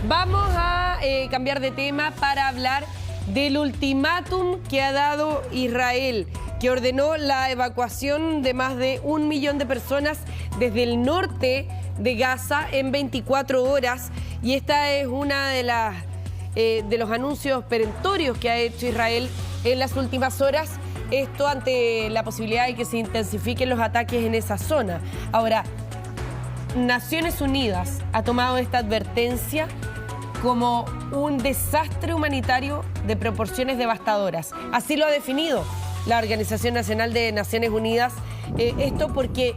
Vamos a cambiar de tema para hablar del ultimátum que ha dado Israel, que ordenó la evacuación de más de 1 millón de personas desde el norte de Gaza en 24 horas. Y esta es una de los anuncios perentorios que ha hecho Israel en las últimas horas. Esto ante la posibilidad de que se intensifiquen los ataques en esa zona. Ahora, Naciones Unidas ha tomado esta advertencia como un desastre humanitario de proporciones devastadoras. Así lo ha definido la Organización Nacional de Naciones Unidas. Esto porque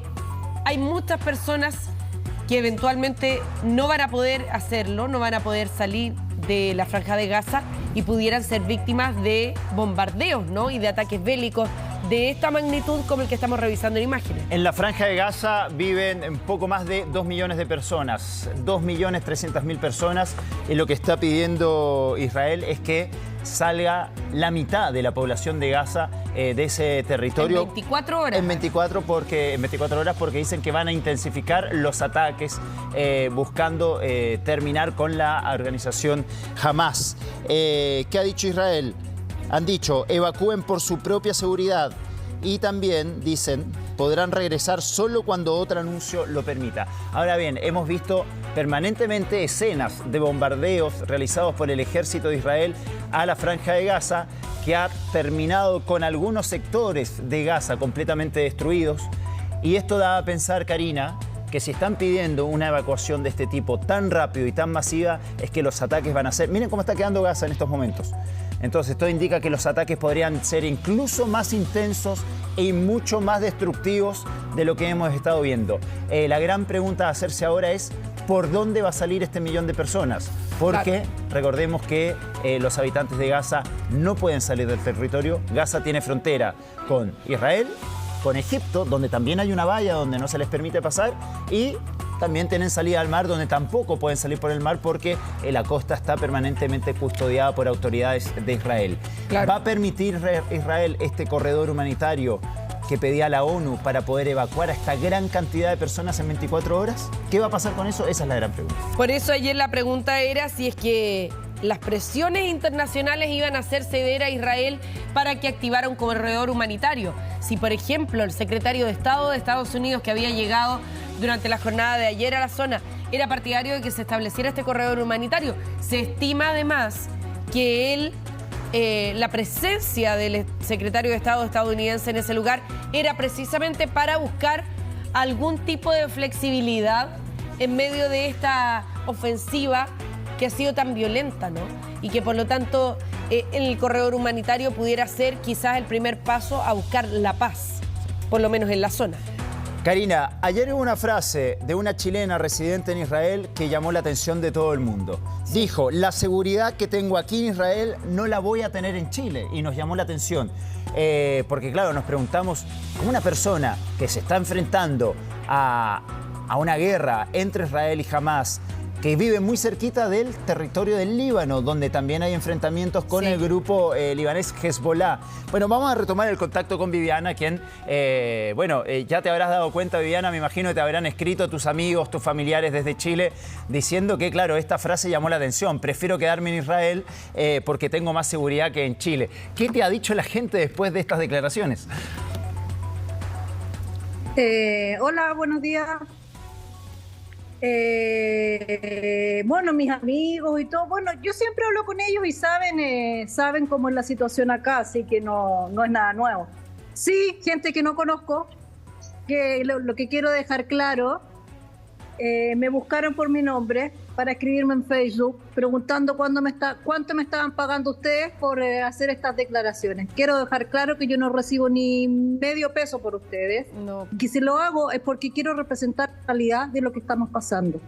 hay muchas personas que eventualmente no van a poder hacerlo, no van a poder salir de la Franja de Gaza y pudieran ser víctimas de bombardeos, ¿no? Y de ataques bélicos de esta magnitud como el que estamos revisando en imágenes. En la Franja de Gaza viven un poco más de 2 millones de personas, 2.300.000 personas, y lo que está pidiendo Israel es que salga la mitad de la población de Gaza de ese territorio. En 24 horas. En 24 horas porque dicen que van a intensificar los ataques buscando terminar con la organización Hamas. ¿Qué ha dicho Israel? Han dicho, evacúen por su propia seguridad y también, dicen, podrán regresar solo cuando otro anuncio lo permita. Ahora bien, hemos visto permanentemente escenas de bombardeos realizados por el ejército de Israel a la Franja de Gaza, que ha terminado con algunos sectores de Gaza completamente destruidos. Y esto da a pensar, Karina, que si están pidiendo una evacuación de este tipo tan rápido y tan masiva, es que los ataques van a ser... Miren cómo está quedando Gaza en estos momentos. Entonces, esto indica que los ataques podrían ser incluso más intensos y mucho más destructivos de lo que hemos estado viendo. La gran pregunta a hacerse ahora es, ¿por dónde va a salir este 1 millón de personas? Porque recordemos que los habitantes de Gaza no pueden salir del territorio. Gaza tiene frontera con Israel, con Egipto, donde también hay una valla donde no se les permite pasar, y también tienen salida al mar, donde tampoco pueden salir por el mar porque la costa está permanentemente custodiada por autoridades de Israel. Claro. ¿Va a permitir Israel este corredor humanitario que pedía la ONU para poder evacuar a esta gran cantidad de personas en 24 horas? ¿Qué va a pasar con eso? Esa es la gran pregunta. Por eso ayer la pregunta era si es que las presiones internacionales iban a hacer ceder a Israel para que activara un corredor humanitario. Si, por ejemplo, el secretario de Estado de Estados Unidos, que había llegado durante la jornada de ayer a la zona, era partidario de que se estableciera este corredor humanitario. Se estima además que la presencia del secretario de Estado estadounidense en ese lugar era precisamente para buscar algún tipo de flexibilidad en medio de esta ofensiva que ha sido tan violenta, ¿no? Y que por lo tanto el corredor humanitario pudiera ser quizás el primer paso a buscar la paz, por lo menos en la zona. Karina, ayer hubo una frase de una chilena residente en Israel que llamó la atención de todo el mundo. Dijo, la seguridad que tengo aquí en Israel no la voy a tener en Chile, y nos llamó la atención. Porque claro, nos preguntamos, ¿cómo una persona que se está enfrentando a una guerra entre Israel y Hamas, que vive muy cerquita del territorio del Líbano, donde también hay enfrentamientos con el grupo libanés Hezbollah? Bueno, vamos a retomar el contacto con Viviana, quien, ya te habrás dado cuenta, Viviana, me imagino que te habrán escrito tus amigos, tus familiares desde Chile, diciendo que, claro, esta frase llamó la atención. Prefiero quedarme en Israel porque tengo más seguridad que en Chile. ¿Qué te ha dicho la gente después de estas declaraciones? Hola, buenos días. Bueno, mis amigos y todo, bueno, yo siempre hablo con ellos y saben cómo es la situación acá, así que no es nada nuevo. Sí, gente que no conozco, que lo que quiero dejar claro, me buscaron por mi nombre para escribirme en Facebook preguntando cuánto me estaban pagando ustedes por hacer estas declaraciones. Quiero dejar claro que yo no recibo ni medio peso por ustedes. No. Y que si lo hago es porque quiero representar la realidad de lo que estamos pasando.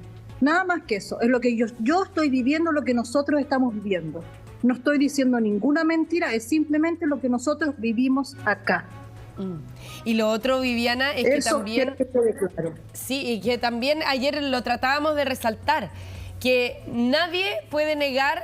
Nada más que eso. Es lo que yo estoy viviendo, lo que nosotros estamos viviendo. No estoy diciendo ninguna mentira, es simplemente lo que nosotros vivimos acá. Y lo otro, Viviana, es que también... Claro. Sí, y que también ayer lo tratábamos de resaltar, que nadie puede negar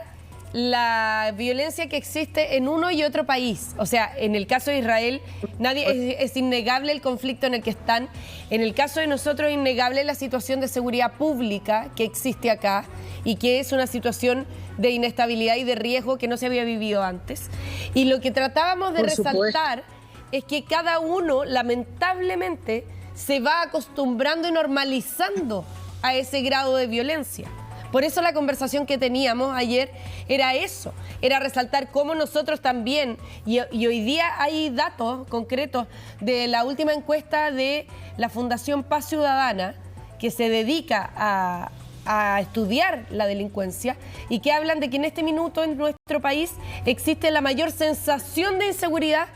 la violencia que existe en uno y otro país. O sea, en el caso de Israel, es innegable el conflicto en el que están. En el caso de nosotros, es innegable la situación de seguridad pública que existe acá y que es una situación de inestabilidad y de riesgo que no se había vivido antes. Y lo que tratábamos de resaltar es que cada uno, lamentablemente, se va acostumbrando y normalizando a ese grado de violencia. Por eso la conversación que teníamos ayer era eso, era resaltar cómo nosotros también, y hoy día hay datos concretos de la última encuesta de la Fundación Paz Ciudadana, que se dedica a estudiar la delincuencia y que hablan de que en este minuto en nuestro país existe la mayor sensación de inseguridad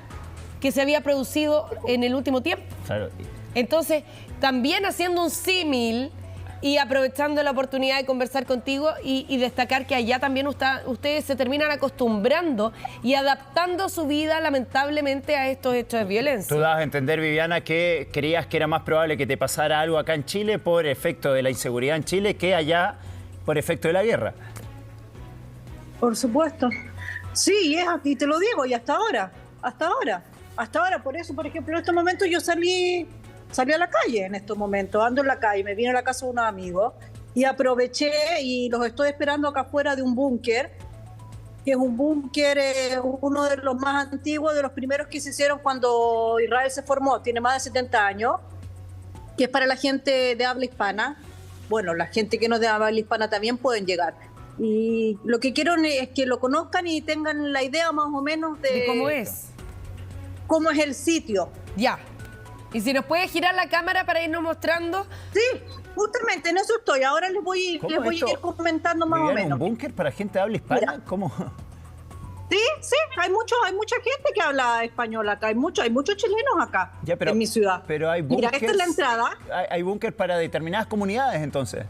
que se había producido en el último tiempo. Claro. Entonces, también haciendo un símil y aprovechando la oportunidad de conversar contigo y destacar que allá también ustedes se terminan acostumbrando y adaptando su vida lamentablemente a estos hechos de violencia. Tú dabas a entender, Viviana, que creías que era más probable que te pasara algo acá en Chile por efecto de la inseguridad en Chile que allá por efecto de la guerra. Por supuesto. Sí, y te lo digo, y hasta ahora, por eso, por ejemplo, en estos momentos yo salí a la calle en estos momentos, ando en la calle, me vine a la casa de unos amigos y aproveché y los estoy esperando acá afuera de un búnker, que es un búnker, uno de los más antiguos, de los primeros que se hicieron cuando Israel se formó, tiene más de 70 años, que es para la gente de habla hispana. Bueno, la gente que no es de habla hispana también pueden llegar. Y lo que quiero es que lo conozcan y tengan la idea más o menos de cómo es. Cómo es el sitio. Ya. ¿Y si nos puede girar la cámara para irnos mostrando? Sí, justamente en eso estoy. Ahora les voy a ir comentando más o menos. ¿Un búnker para gente de habla hispana? Mira. ¿Cómo? Sí, hay mucha gente que habla español acá. Hay muchos chilenos acá en mi ciudad. Pero hay búnkers. Mira, esta es la entrada. Hay búnker para determinadas comunidades, entonces.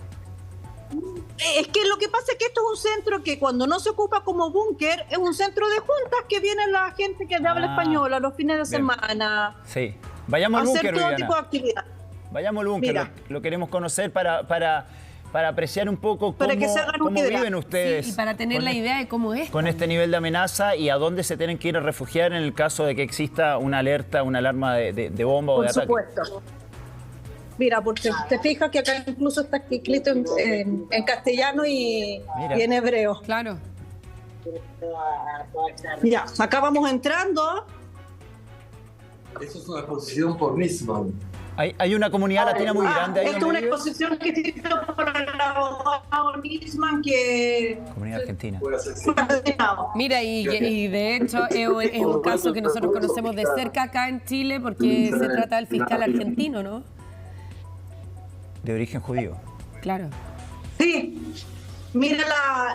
Es que lo que pasa es que esto es un centro que cuando no se ocupa como búnker, es un centro de juntas que viene la gente que habla español a los fines de semana. Sí. Vayamos al búnker, hacer todo Viviana. tipo de actividad. Vayamos al búnker, lo queremos conocer para apreciar un poco cómo viven ustedes. Sí, y para tener la idea de cómo es. Con este nivel de amenaza y a dónde se tienen que ir a refugiar en el caso de que exista una alerta, una alarma de bomba o de ataque. Por supuesto. Mira, porque te fijas que acá incluso está escrito en castellano y en hebreo. Claro. Ya, acá vamos entrando. Eso es una exposición por Nisman. Hay una comunidad latina muy grande ahí. Esta es una exposición que se hizo por el abogado Nisman, que... Comunidad argentina. Mira, y de hecho es un caso que nosotros conocemos de cerca acá en Chile porque se trata del fiscal argentino, ¿no? De origen judío. Claro. Sí, mira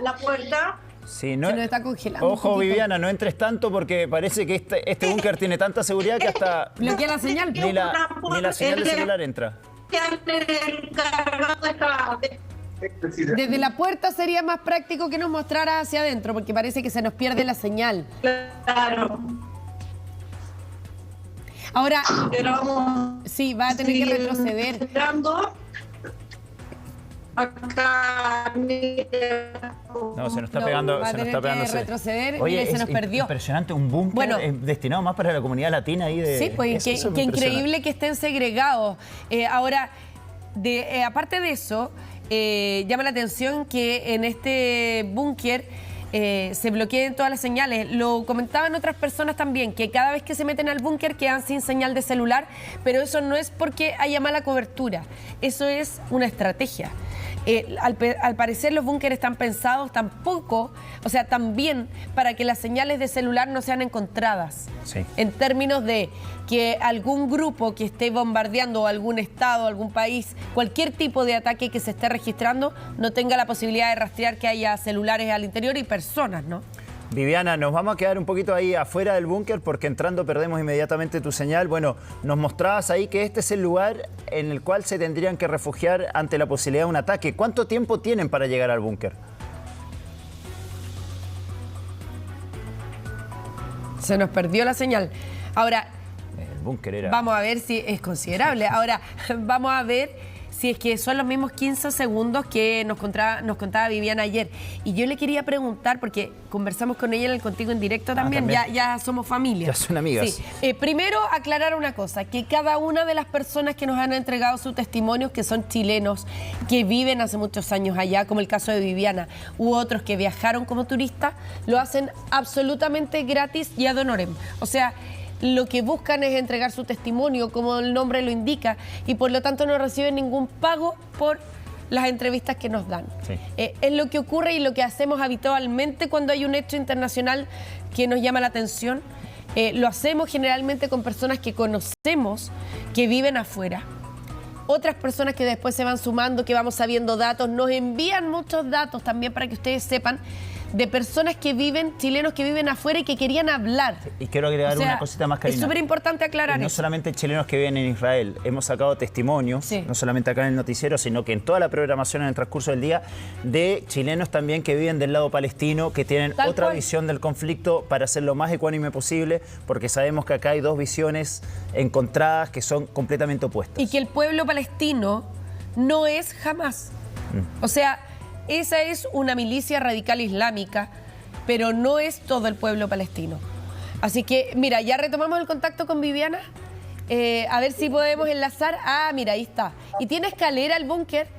la puerta. Sí, Se nos está congelando. Ojo, Viviana, no entres tanto porque parece que este búnker tiene tanta seguridad que hasta bloquea la señal. Ni la señal de celular entra. Desde la puerta sería más práctico que nos mostrara hacia adentro porque parece que se nos pierde la señal. Claro. Ahora, sí, va a tener que retroceder. Acá, no, se nos está pegando. Va a tener que retroceder. Oye, se nos perdió. Impresionante, un búnker destinado más para la comunidad latina. Sí, pues qué increíble que estén segregados. Ahora, aparte de eso, llama la atención que en este búnker se bloqueen todas las señales. Lo comentaban otras personas también, que cada vez que se meten al búnker quedan sin señal de celular, pero eso no es porque haya mala cobertura, eso es una estrategia. Al parecer los búnkeres están pensados también para que las señales de celular no sean encontradas. Sí. En términos de que algún grupo que esté bombardeando algún estado, algún país, cualquier tipo de ataque que se esté registrando, no tenga la posibilidad de rastrear que haya celulares al interior y personas, ¿no? Viviana, nos vamos a quedar un poquito ahí afuera del búnker porque entrando perdemos inmediatamente tu señal. Bueno, nos mostrabas ahí que este es el lugar en el cual se tendrían que refugiar ante la posibilidad de un ataque. ¿Cuánto tiempo tienen para llegar al búnker? Se nos perdió la señal. Ahora, el búnker era... vamos a ver si es considerable. Ahora, vamos a ver si es que son los mismos 15 segundos que nos contaba Viviana ayer. Y yo le quería preguntar, porque conversamos con ella en el Contigo en Directo también, ya somos familia. Ya son amigas. Sí. Primero, aclarar una cosa, que cada una de las personas que nos han entregado su testimonio, que son chilenos, que viven hace muchos años allá, como el caso de Viviana, u otros que viajaron como turistas, lo hacen absolutamente gratis y ad honorem. O sea, lo que buscan es entregar su testimonio, como el nombre lo indica, y por lo tanto no reciben ningún pago por las entrevistas que nos dan. Sí. Es lo que ocurre y lo que hacemos habitualmente cuando hay un hecho internacional que nos llama la atención. Lo hacemos generalmente con personas que conocemos, que viven afuera. Otras personas que después se van sumando, que vamos sabiendo datos, nos envían muchos datos también para que ustedes sepan, de personas que viven, chilenos que viven afuera y que querían hablar. Y quiero agregar una cosita más, Karina. Es súper importante aclarar no eso. solamente chilenos que viven en Israel, hemos sacado testimonios, no solamente acá en el noticiero, sino que en toda la programación en el transcurso del día, de chilenos también que viven del lado palestino, que tienen otra visión del conflicto para ser lo más ecuánime posible, porque sabemos que acá hay dos visiones encontradas que son completamente opuestas. Y que el pueblo palestino no es Hamás. O sea, esa es una milicia radical islámica, pero no es todo el pueblo palestino. Así que, mira, ya retomamos el contacto con Viviana. A ver si podemos enlazar. Ah, mira, ahí está. ¿Y tiene escalera el búnker?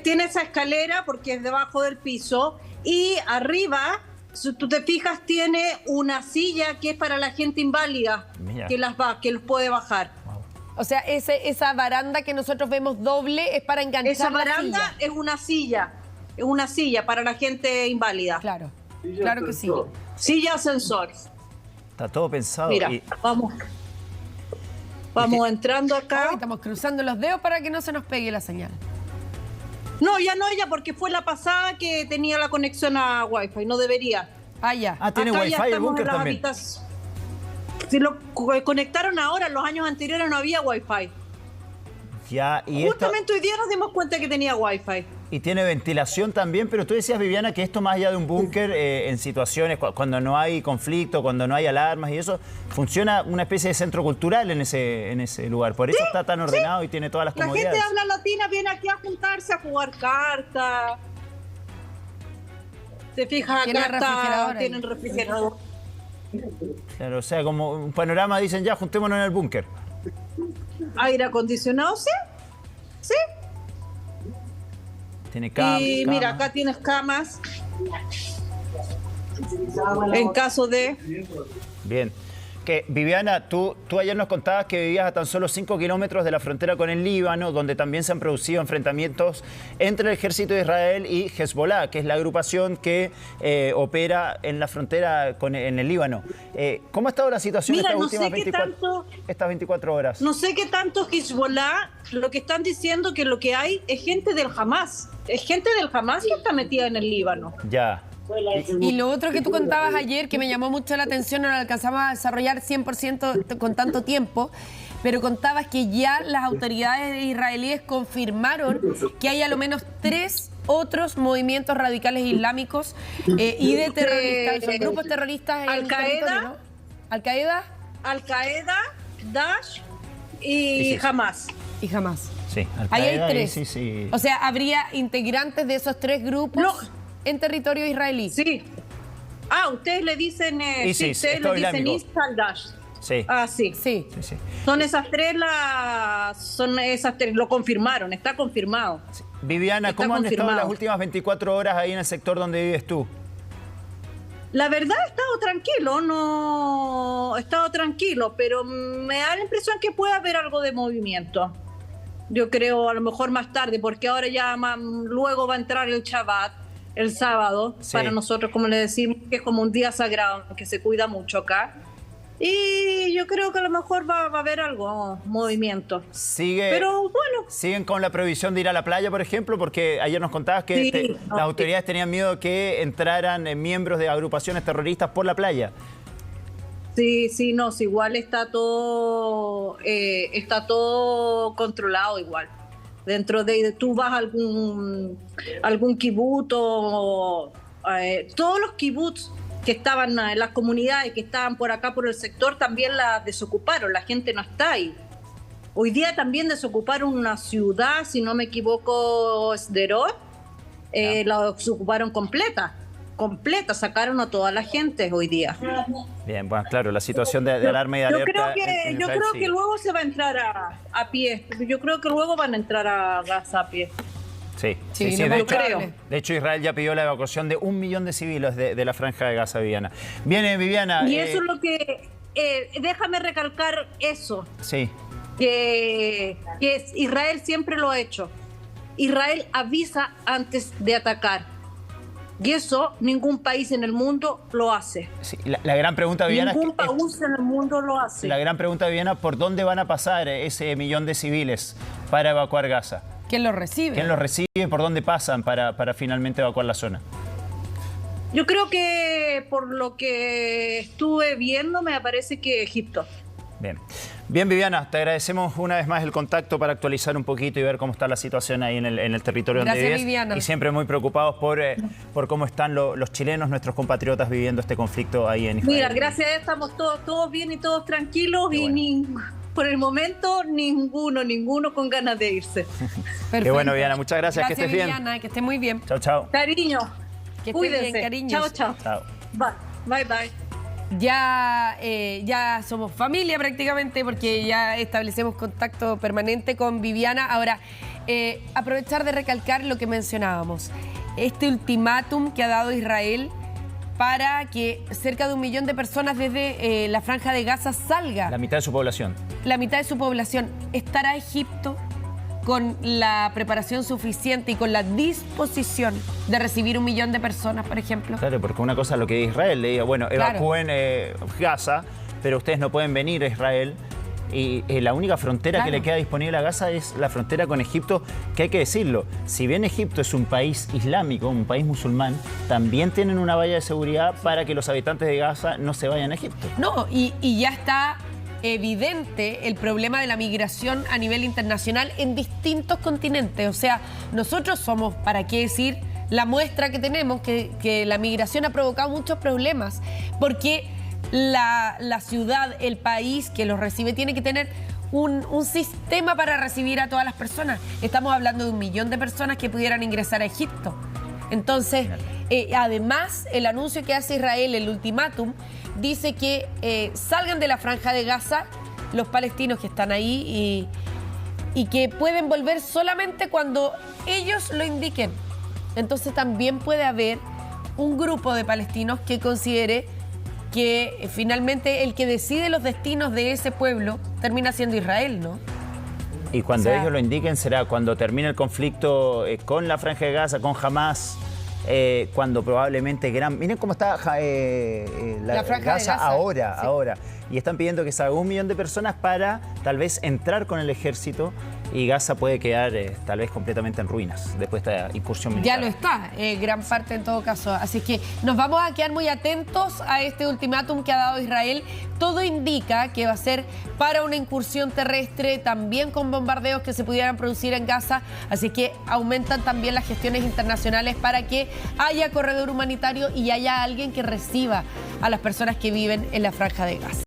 Tiene esa escalera porque es debajo del piso. Y arriba, si tú te fijas, tiene una silla que es para la gente inválida, que los puede bajar. O sea, esa baranda que nosotros vemos doble es para enganchar esa baranda la silla. Es una silla para la gente inválida. Claro, claro que sí. Silla ascensor. Está todo pensado. Mira, vamos entrando acá. Estamos cruzando los dedos para que no se nos pegue la señal. No, ya porque fue la pasada que tenía la conexión a Wi-Fi, no debería. Ah, ya. Ah, tiene acá Wi-Fi el búnker también. Si lo conectaron ahora, en los años anteriores no había Wi-Fi. Ya, y justamente hoy día nos dimos cuenta que tenía Wi-Fi. Y tiene ventilación también, pero tú decías, Viviana, que esto más allá de un búnker, en situaciones cuando no hay conflicto, cuando no hay alarmas y eso, funciona una especie de centro cultural en ese lugar. Por eso está tan ordenado y tiene todas las comodidades. La gente de habla latina viene aquí a juntarse, a jugar cartas. Te fijas, acá tienen refrigerador. Claro, o sea, como un panorama, dicen ya, juntémonos en el búnker. Aire acondicionado, sí. Sí. Tiene camas. Y mira, acá tienes camas. En caso de... Bien. Que, Viviana, tú ayer nos contabas que vivías a tan solo 5 kilómetros de la frontera con el Líbano, donde también se han producido enfrentamientos entre el ejército de Israel y Hezbollah, que es la agrupación que opera en la frontera en el Líbano. ¿Cómo ha estado la situación estas 24 horas? No sé qué tanto Hezbollah, lo que están diciendo que lo que hay es gente del Hamás. Es gente del Hamás que está metida en el Líbano. Ya. Y lo otro que tú contabas ayer, que me llamó mucho la atención, no lo alcanzamos a desarrollar 100% con tanto tiempo, pero contabas que ya las autoridades israelíes confirmaron que hay a lo menos 3 otros movimientos radicales islámicos y de terroristas, son grupos terroristas en Al-Qaeda, ¿no? Al-Qaeda, Daesh y Hamás. Y Hamás. Sí, ahí hay 3. Sí. O sea, habría integrantes de esos 3 grupos en territorio israelí. Sí. Ustedes le dicen ustedes le dicen Daesh. Sí. Sí. Son esas 3 lo confirmaron, está confirmado. Sí. Viviana, ¿cómo han estado las últimas 24 horas ahí en el sector donde vives tú? La verdad he estado tranquilo, pero me da la impresión que puede haber algo de movimiento. Yo creo a lo mejor más tarde, porque ahora ya luego va a entrar el Shabbat, el sábado, para nosotros, como le decimos, que es como un día sagrado, que se cuida mucho acá. Y yo creo que a lo mejor va a haber algo, movimiento. Pero bueno. ¿Siguen con la prohibición de ir a la playa, por ejemplo? Porque ayer nos contabas que las autoridades tenían miedo que entraran miembros de agrupaciones terroristas por la playa. Sí, igual está todo controlado igual. Dentro de tú vas a algún kibutz todos los kibutz que estaban en las comunidades que estaban por acá por el sector también las desocuparon, la gente no está ahí. Hoy día también desocuparon una ciudad, si no me equivoco, Sderot, la desocuparon completa, sacaron a toda la gente hoy día. Bien, bueno, claro, la situación de alarma y de alerta. Yo creo que luego se va a entrar a pie. Yo creo que luego van a entrar a Gaza a pie. Sí. De hecho, Israel ya pidió la evacuación de 1 millón de civiles de la franja de Gaza, Viviana. Viene, Viviana. Y eso es lo que... déjame recalcar eso. Sí. Que Israel siempre lo ha hecho. Israel avisa antes de atacar. Y eso ningún país en el mundo lo hace. Sí, la gran pregunta, Viviana... Ningún país en el mundo lo hace. La gran pregunta, Viviana, ¿por dónde van a pasar ese millón de civiles para evacuar Gaza? ¿Quién los recibe? ¿Quién los recibe? ¿Por dónde pasan para finalmente evacuar la zona? Yo creo que por lo que estuve viendo me parece que Egipto. Bien, Viviana, te agradecemos una vez más el contacto para actualizar un poquito y ver cómo está la situación ahí en el territorio donde vives. Viviana. Y siempre muy preocupados por cómo están los chilenos, nuestros compatriotas viviendo este conflicto ahí en Israel. Mira, gracias a Dios estamos todos bien y todos tranquilos. Qué y bueno. Por el momento ninguno con ganas de irse. Qué bueno, Viviana, muchas gracias, que estés bien. Viviana, que estés muy bien. Chao. Cariño, que cuídense. Bien, cariños. Chao. Bye. Ya somos familia prácticamente porque ya establecemos contacto permanente con Viviana. Ahora, aprovechar de recalcar lo que mencionábamos. Este ultimátum que ha dado Israel para que cerca de 1 millón de personas desde la Franja de Gaza salga. La mitad de su población. La mitad de su población. ¿Estará Egipto con la preparación suficiente y con la disposición de recibir 1 millón de personas, por ejemplo? Claro, porque una cosa es lo que Israel le diga, bueno, evacúen Gaza, pero ustedes no pueden venir a Israel. Y la única frontera que le queda disponible a Gaza es la frontera con Egipto, que hay que decirlo, si bien Egipto es un país islámico, un país musulmán, también tienen una valla de seguridad para que los habitantes de Gaza no se vayan a Egipto. No, y ya está evidente el problema de la migración a nivel internacional en distintos continentes. O sea, nosotros somos, ¿para qué decir?, la muestra que tenemos, que la migración ha provocado muchos problemas, porque la ciudad, el país que los recibe tiene que tener un sistema para recibir a todas las personas. Estamos hablando de 1 millón de personas que pudieran ingresar a Egipto. Entonces, además, el anuncio que hace Israel, el ultimátum, dice que salgan de la Franja de Gaza los palestinos que están ahí y que pueden volver solamente cuando ellos lo indiquen. Entonces también puede haber un grupo de palestinos que considere que finalmente el que decide los destinos de ese pueblo termina siendo Israel, ¿no? Y cuando ellos lo indiquen será cuando termine el conflicto con la Franja de Gaza, con Hamas, cuando probablemente miren cómo está la Franja de Gaza ahora. Y están pidiendo que salga 1 millón de personas para tal vez entrar con el ejército y Gaza puede quedar tal vez completamente en ruinas después de esta incursión militar. Ya lo está, gran parte en todo caso. Así que nos vamos a quedar muy atentos a este ultimátum que ha dado Israel. Todo indica que va a ser para una incursión terrestre, también con bombardeos que se pudieran producir en Gaza. Así que aumentan también las gestiones internacionales para que haya corredor humanitario y haya alguien que reciba a las personas que viven en la Franja de Gaza.